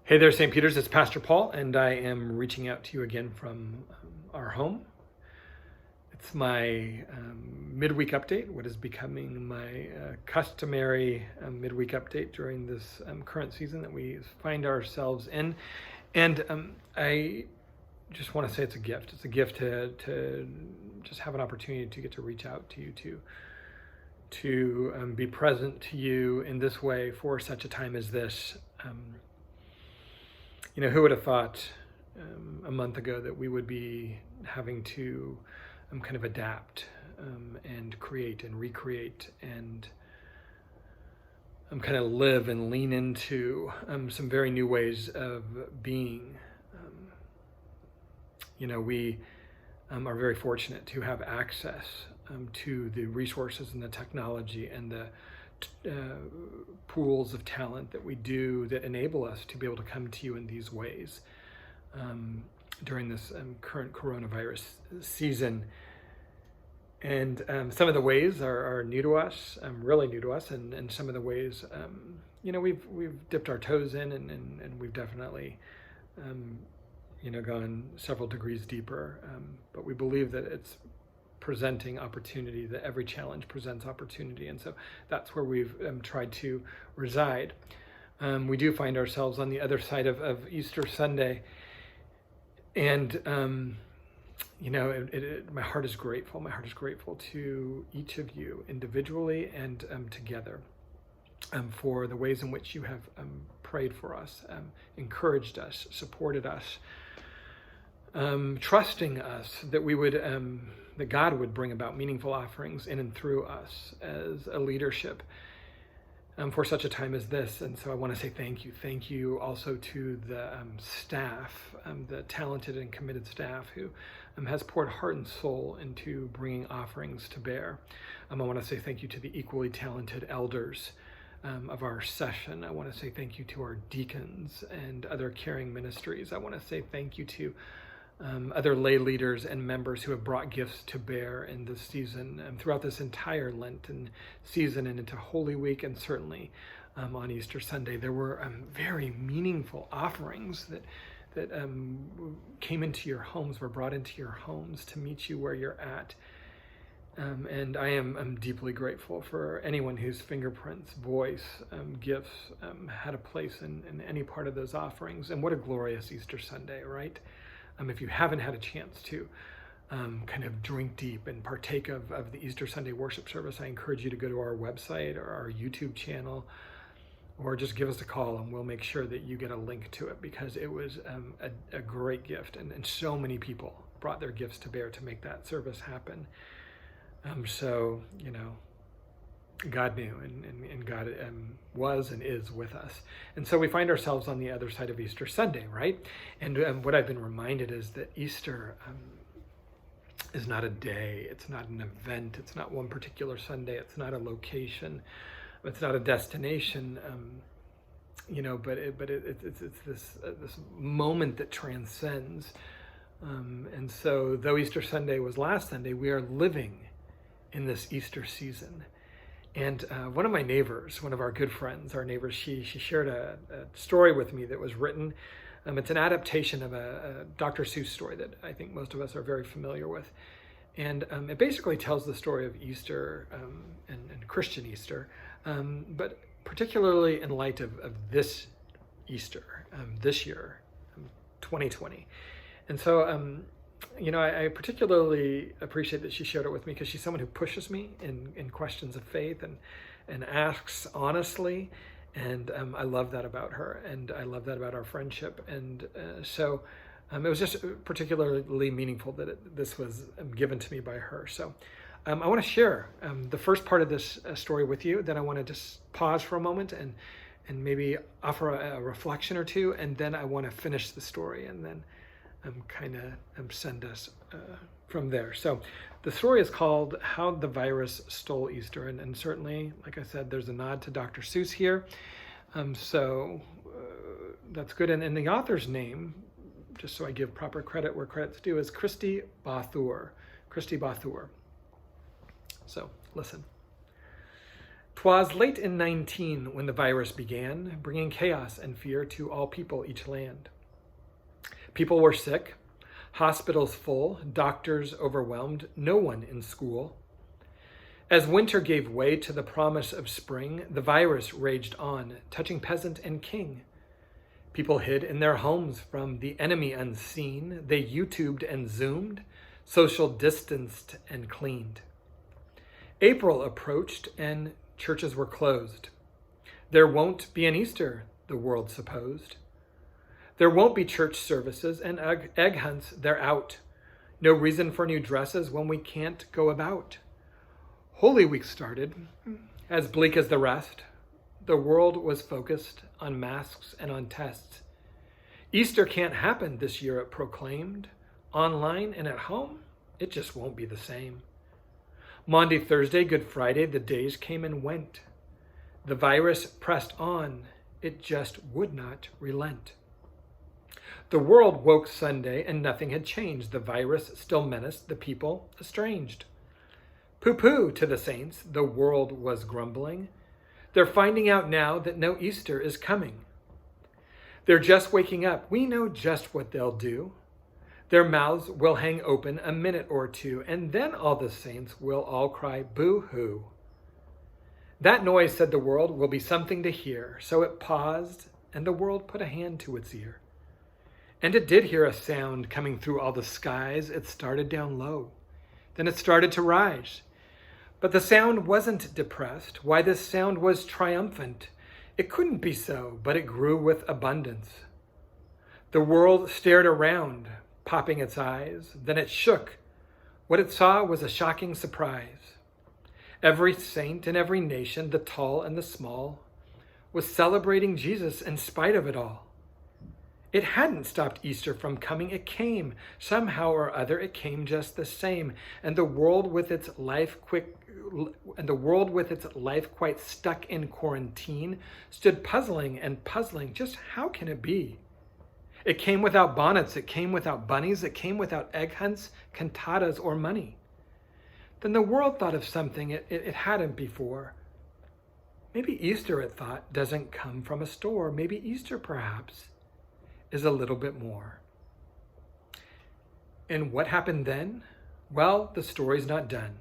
Hey there, St. Peter's. It's Pastor Paul, and I am reaching out to you again from our home. It's my midweek update, what is becoming my customary midweek update during this current season that we find ourselves in. And I just want to say it's a gift. It's a gift to just have an opportunity to get to reach out to you, to be present to you in this way for such a time as this. Who would have thought a month ago that we would be having to kind of adapt and create and recreate and kind of live and lean into some very new ways of being. We are very fortunate to have access to the resources and the technology and the pools of talent that we do that enable us to be able to come to you in these ways during this current coronavirus season. And some of the ways are new to us, really new to us, and some of the ways, we've dipped our toes in, and we've definitely, gone several degrees deeper. But we believe that it's presenting opportunity, that every challenge presents opportunity. And so that's where we've tried to reside. We do find ourselves on the other side of Easter Sunday. And, my heart is grateful. My heart is grateful to each of you individually and together for the ways in which you have prayed for us, encouraged us, supported us, trusting us that we would that God would bring about meaningful offerings in and through us as a leadership for such a time as this. And so I want to say thank you. Thank you also to the staff, the talented and committed staff who has poured heart and soul into bringing offerings to bear. I want to say thank you to the equally talented elders of our session. I want to say thank you to our deacons and other caring ministries. I want to say thank you to other lay leaders and members who have brought gifts to bear in this season, throughout this entire Lenten season and into Holy Week, and certainly on Easter Sunday. There were very meaningful offerings that came into your homes, were brought into your homes to meet you where you're at. And I'm deeply grateful for anyone whose fingerprints, voice, gifts had a place in any part of those offerings. And what a glorious Easter Sunday, right? If you haven't had a chance to kind of drink deep and partake of the Easter Sunday worship service, I encourage you to go to our website or our YouTube channel, or just give us a call and we'll make sure that you get a link to it, because it was a great gift, and so many people brought their gifts to bear to make that service happen. God knew, and God was and is with us. And so we find ourselves on the other side of Easter Sunday, right? And what I've been reminded is that Easter is not a day, it's not an event, it's not one particular Sunday, it's not a location, it's not a destination, but it's this moment that transcends. And so though Easter Sunday was last Sunday, we are living in this Easter season. And one of my neighbors, one of our good friends, our neighbors, she shared a story with me that was written. It's an adaptation of a Dr. Seuss story that I think most of us are very familiar with. And it basically tells the story of Easter and Christian Easter, but particularly in light of this Easter, this year, 2020. And so, I particularly appreciate that she shared it with me, because she's someone who pushes me in questions of faith and asks honestly. And I love that about her, and I love that about our friendship. And so it was just particularly meaningful that this was given to me by her. So I want to share the first part of this story with you. Then I want to just pause for a moment and maybe offer a reflection or two. And then I want to finish the story, and then kind of send us from there. So the story is called How the Virus Stole Easter. And certainly, like I said, there's a nod to Dr. Seuss here. So that's good. And the author's name, just so I give proper credit where credit's due, is Christy Bothur. Christy Bothur. So listen. 'Twas late in 19 when the virus began, bringing chaos and fear to all people, each land. People were sick, hospitals full, doctors overwhelmed, no one in school. As winter gave way to the promise of spring, the virus raged on, touching peasant and king. People hid in their homes from the enemy unseen. They YouTubed and Zoomed, social distanced and cleaned. April approached and churches were closed. There won't be an Easter, the world supposed. There won't be church services and egg hunts, they're out. No reason for new dresses when we can't go about. Holy Week started, as bleak as the rest. The world was focused on masks and on tests. Easter can't happen this year, it proclaimed. Online and at home, it just won't be the same. Maundy, Thursday, Good Friday, the days came and went. The virus pressed on, it just would not relent. The world woke Sunday and nothing had changed. The virus still menaced the people estranged. Pooh-pooh to the saints, the world was grumbling. They're finding out now that no Easter is coming. They're just waking up. We know just what they'll do. Their mouths will hang open a minute or two, and then all the saints will all cry boo-hoo. That noise, said the world, will be something to hear. So it paused, and the world put a hand to its ear. And it did hear a sound coming through all the skies. It started down low. Then it started to rise. But the sound wasn't depressed. Why, this sound was triumphant. It couldn't be so, but it grew with abundance. The world stared around, popping its eyes. Then it shook. What it saw was a shocking surprise. Every saint in every nation, the tall and the small, was celebrating Jesus in spite of it all. It hadn't stopped Easter from coming. It came. Somehow or other, it came just the same. And the world with its life quite stuck in quarantine stood puzzling. Just how can it be? It came without bonnets. It came without bunnies. It came without egg hunts, cantatas, or money. Then the world thought of something it hadn't before. Maybe Easter, it thought, doesn't come from a store. Maybe Easter, perhaps, is a little bit more. And what happened then? Well, the story's not done.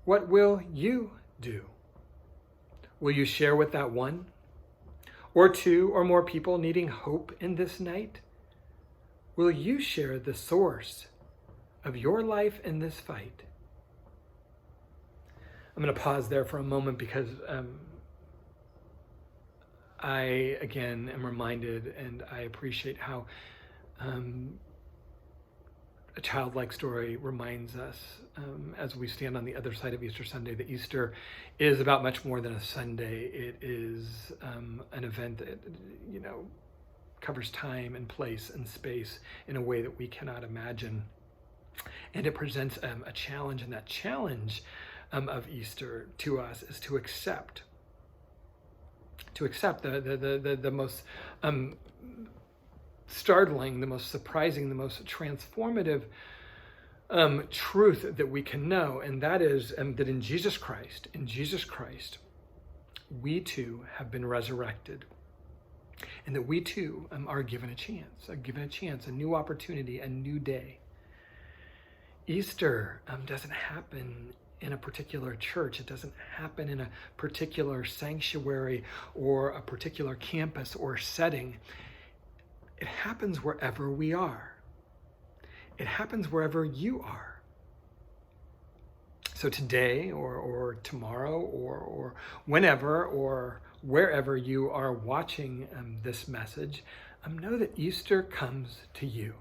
What will you do? Will you share with that one or two or more people needing hope in this night? Will you share the source of your life in this fight? I'm going to pause there for a moment because I, again, am reminded and I appreciate how a childlike story reminds us as we stand on the other side of Easter Sunday that Easter is about much more than a Sunday. It is an event that, covers time and place and space in a way that we cannot imagine. And it presents a challenge, and that challenge of Easter to us is to accept the most startling, the most surprising, the most transformative truth that we can know, and that is that in Jesus Christ, we too have been resurrected, and that we too are given a chance, a new opportunity, a new day. Easter doesn't happen in a particular church. It doesn't happen in a particular sanctuary or a particular campus or setting. It happens wherever we are. It happens wherever you are. So today or tomorrow or whenever or wherever you are watching this message, know that Easter comes to you.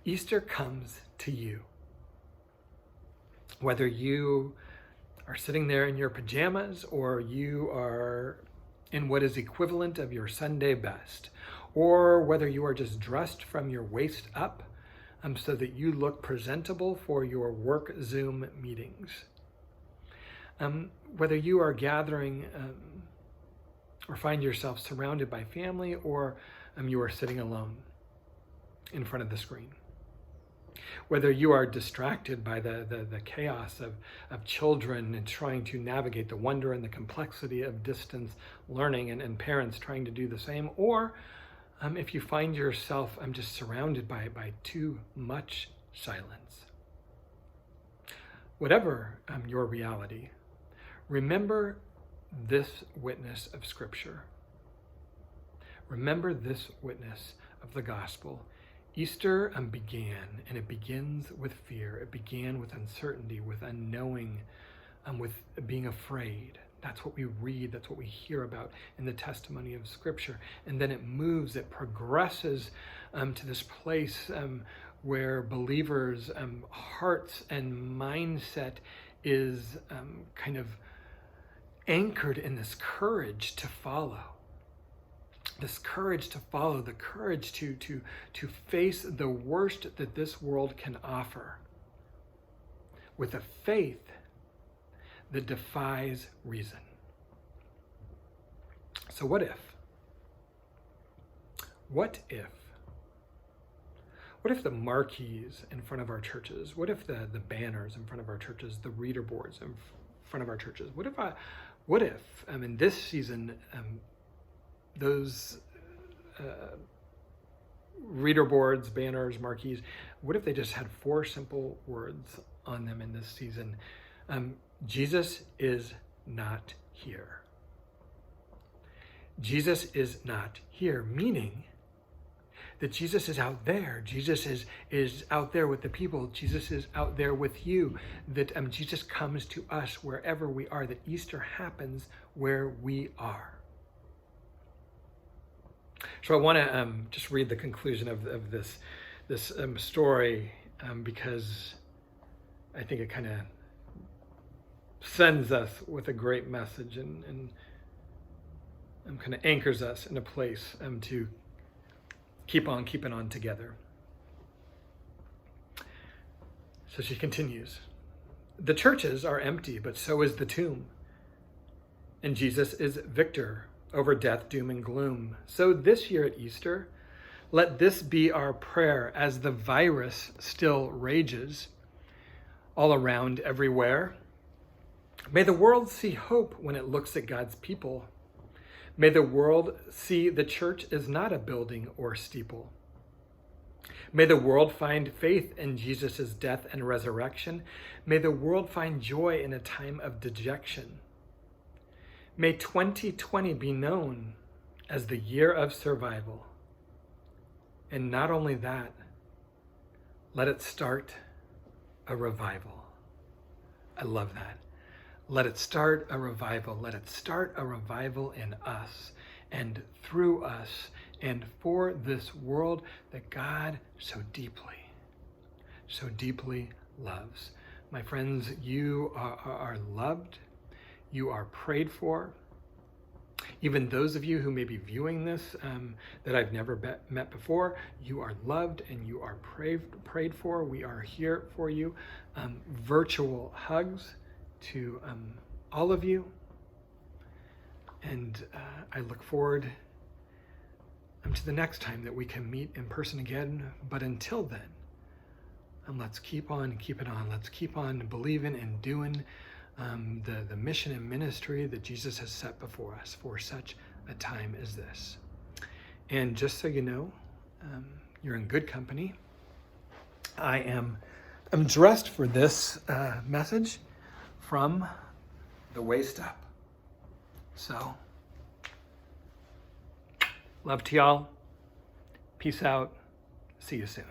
Easter comes to you. Whether you are sitting there in your pajamas or you are in what is equivalent of your Sunday best, or whether you are just dressed from your waist up so that you look presentable for your work Zoom meetings. Whether you are gathering or find yourself surrounded by family, or you are sitting alone in front of the screen. Whether you are distracted by the chaos of children and trying to navigate the wonder and the complexity of distance learning and parents trying to do the same, or if you find yourself just surrounded by too much silence. Whatever your reality, remember this witness of Scripture. Remember this witness of the gospel. Easter began, and it begins with fear. It began with uncertainty, with unknowing, with being afraid. That's what we read, that's what we hear about in the testimony of Scripture. And then it moves, it progresses to this place where believers' hearts and mindset is kind of anchored in this courage to follow. This courage to follow, the courage to face the worst that this world can offer with a faith that defies reason. So what if? What if? What if the marquees in front of our churches, what if the banners in front of our churches, the reader boards in front of our churches, what if in this season, those reader boards, banners, marquees, what if they just had 4 simple words on them in this season? Jesus is not here. Jesus is not here, meaning that Jesus is out there. Jesus is out there with the people. Jesus is out there with you. That Jesus comes to us wherever we are. That Easter happens where we are. So I want to just read the conclusion of this story because I think it kind of sends us with a great message and kind of anchors us in a place to keep on keeping on together. So she continues, "The churches are empty, but so is the tomb. And Jesus is victor over death, doom, and gloom. So this year at Easter, let this be our prayer as the virus still rages all around everywhere. May the world see hope when it looks at God's people. May the world see the church is not a building or steeple. May the world find faith in Jesus' death and resurrection. May the world find joy in a time of dejection. May 2020 be known as the year of survival. And not only that, let it start a revival." I love that. Let it start a revival. Let it start a revival in us and through us and for this world that God so deeply loves. My friends, you are loved. You are prayed for. Even those of you who may be viewing this that I've never met before, you are loved and you are prayed for. We are here for you. Virtual hugs to all of you. And I look forward to the next time that we can meet in person again. But until then, let's keep on keeping on. Let's keep on believing and doing the mission and ministry that Jesus has set before us for such a time as this. And just so you know, you're in good company. I'm dressed for this message from the waist up. So, love to y'all. Peace out. See you soon.